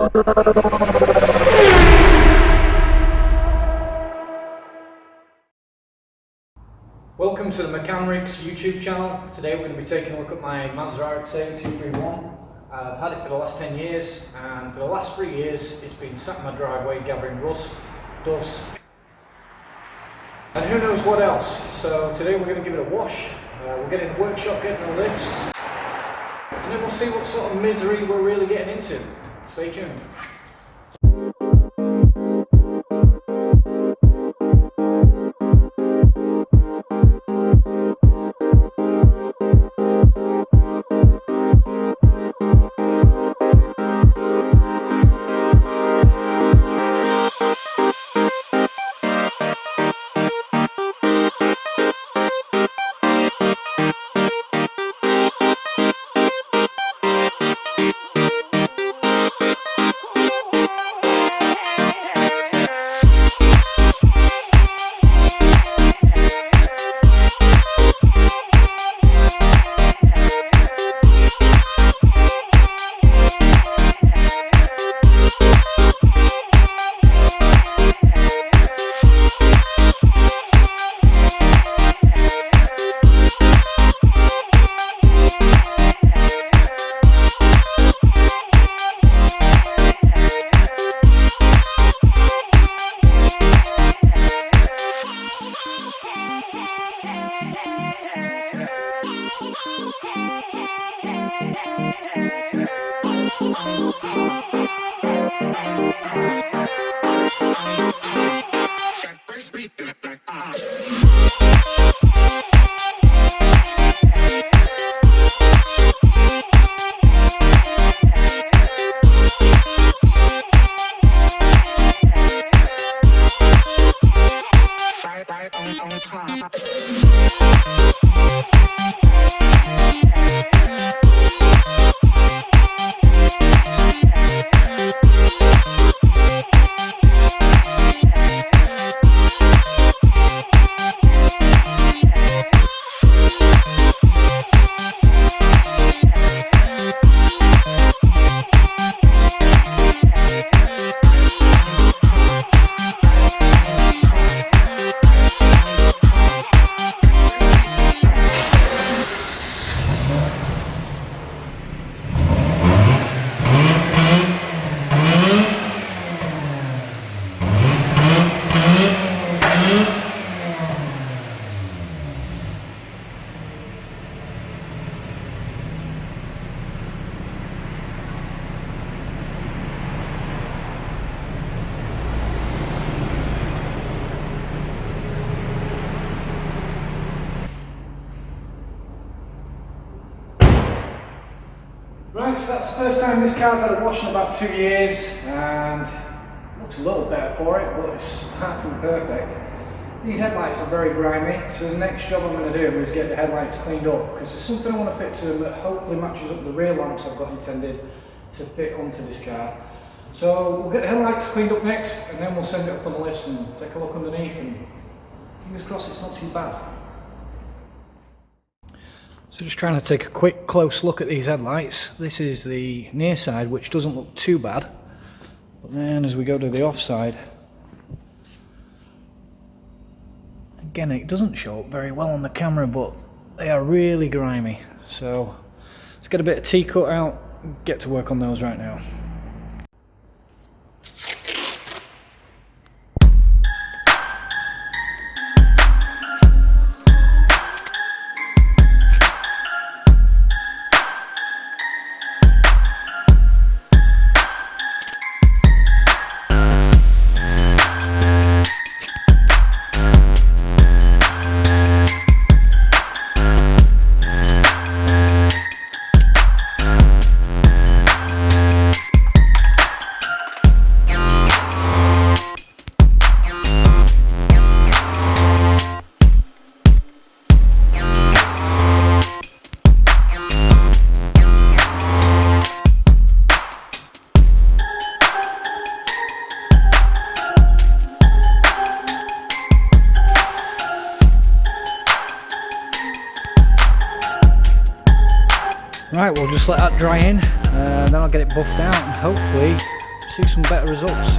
Welcome to the Mechanics YouTube channel. Today we're going to be taking a look at my Mazda RX8 231. I've had it for the last 10 years, and for the last 3 years it's been sat in my driveway gathering rust, dust and who knows what else. So today we're going to give it a wash. We'll get in the workshop, getting the lifts, and then we'll see what sort of misery we're really getting into. Stay tuned. Right, so that's the first time this car's had a wash in about 2 years, and it looks a little better for it, but it's far from perfect. These headlights are very grimy, so the next job I'm going to do is get the headlights cleaned up, because there's something I want to fit to them that hopefully matches up the rear lamps I've got intended to fit onto this car. So we'll get the headlights cleaned up next, and then we'll send it up on the lifts and take a look underneath, and fingers crossed it's not too bad. So just trying to take a quick close look at these headlights. This is the near side, which doesn't look too bad, but then as we go to the off side, again it doesn't show up very well on the camera, but they are really grimy. So let's get a bit of T-cut out and get to work on those right now. Right, we'll just let that dry in, then I'll get it buffed out and hopefully see some better results.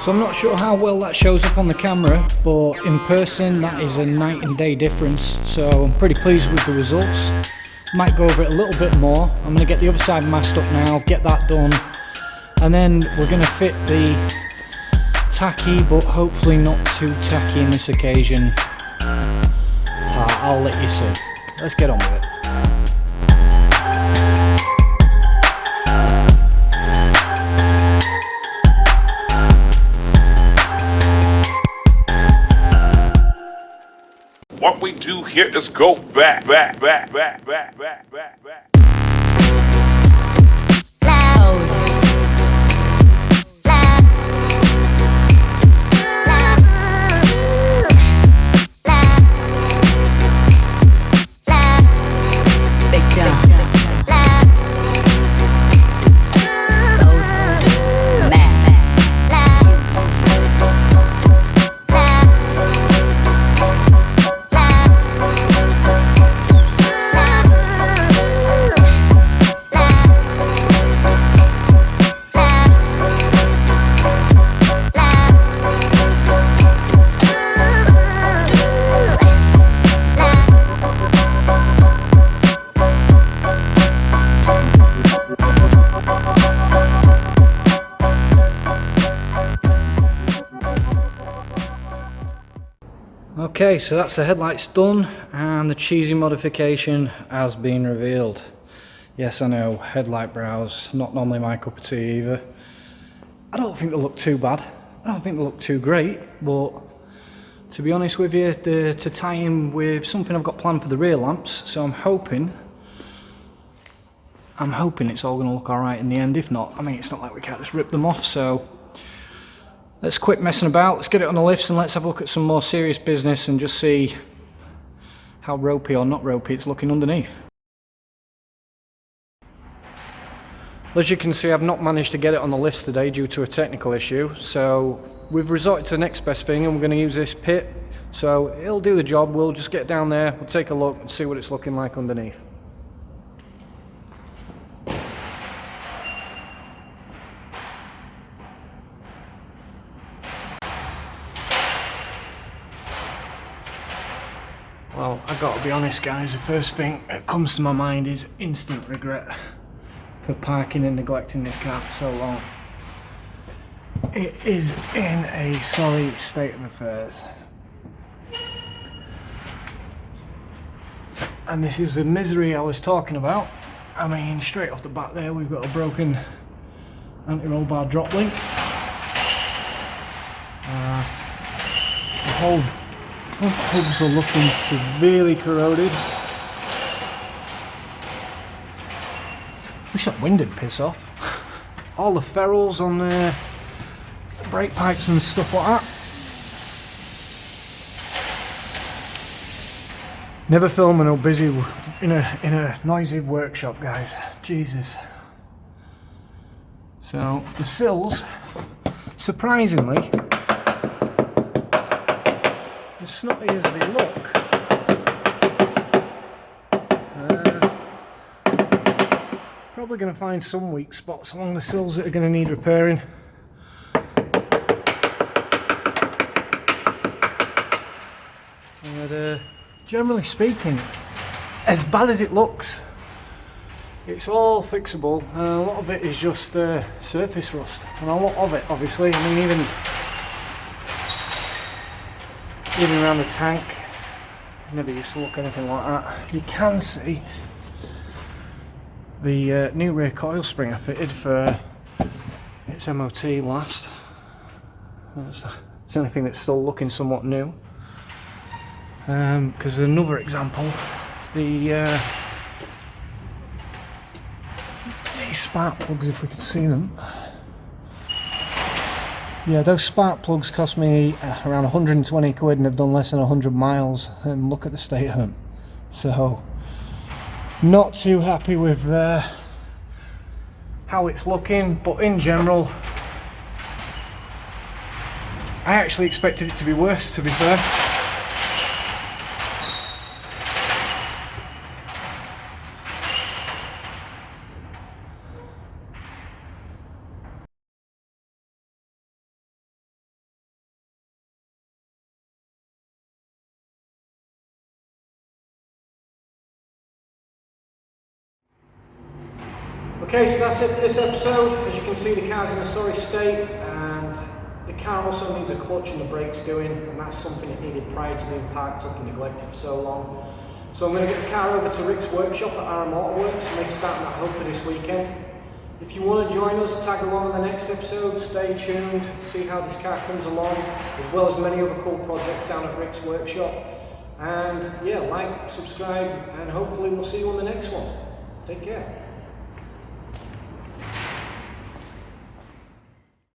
So I'm not sure how well that shows up on the camera, but in person that is a night and day difference. So I'm pretty pleased with the results. Might go over it a little bit more. I'm going to get the other side masked up now, get that done, and then we're going to fit the tacky, but hopefully not too tacky in this occasion. I'll let you see. Let's get on with it. What we do here is go back. Okay, so that's the headlights done and the cheesy modification has been revealed. Yes, I know, headlight brows, not normally my cup of tea either. I don't think they look too bad. I don't think they look too great, but to be honest with you, to tie in with something I've got planned for the rear lamps, so I'm hoping it's all going to look alright in the end. If not, I mean, it's not like we can't just rip them off, so let's quit messing about, let's get it on the lifts and let's have a look at some more serious business and just see how ropey or not ropey it's looking underneath. As you can see, I've not managed to get it on the lifts today due to a technical issue, so we've resorted to the next best thing and we're going to use this pit. So it'll do the job, we'll just get down there, we'll take a look and see what it's looking like underneath. Well, I've got to be honest guys, the first thing that comes to my mind is instant regret for parking and neglecting this car for so long. It is in a sorry state of affairs. And this is the misery I was talking about. I mean, straight off the bat there we've got a broken anti-roll bar drop link. The whole front hubs are looking severely corroded. Wish that wind did piss off. All the ferrules on the brake pipes and stuff like that. Never film when I'm busy in a noisy workshop, guys. Jesus. So the sills, surprisingly, as snotty as they look, probably going to find some weak spots along the sills that are going to need repairing. But generally speaking, as bad as it looks, it's all fixable. A lot of it is just surface rust, and a lot of it, obviously. I mean, even around the tank, never used to look anything like that. You can see the new rear coil spring I fitted for its MOT last. It's the only thing that's still looking somewhat new. Because there's another example, these spark plugs, if we could see them. Yeah, those spark plugs cost me around 120 quid and have done less than 100 miles, and look at the state of them. So, not too happy with how it's looking, but in general, I actually expected it to be worse, to be fair. Okay, so that's it for this episode. As you can see, the car's in a sorry state, and the car also needs a clutch and the brakes doing, and that's something it needed prior to being parked up and neglected for so long. So I'm going to get the car over to Rick's workshop at RM Autoworks and make a start on that hope for this weekend. If you want to join us, tag along in the next episode, stay tuned, see how this car comes along, as well as many other cool projects down at Rick's workshop. And yeah, like, subscribe, and hopefully we'll see you on the next one. Take care.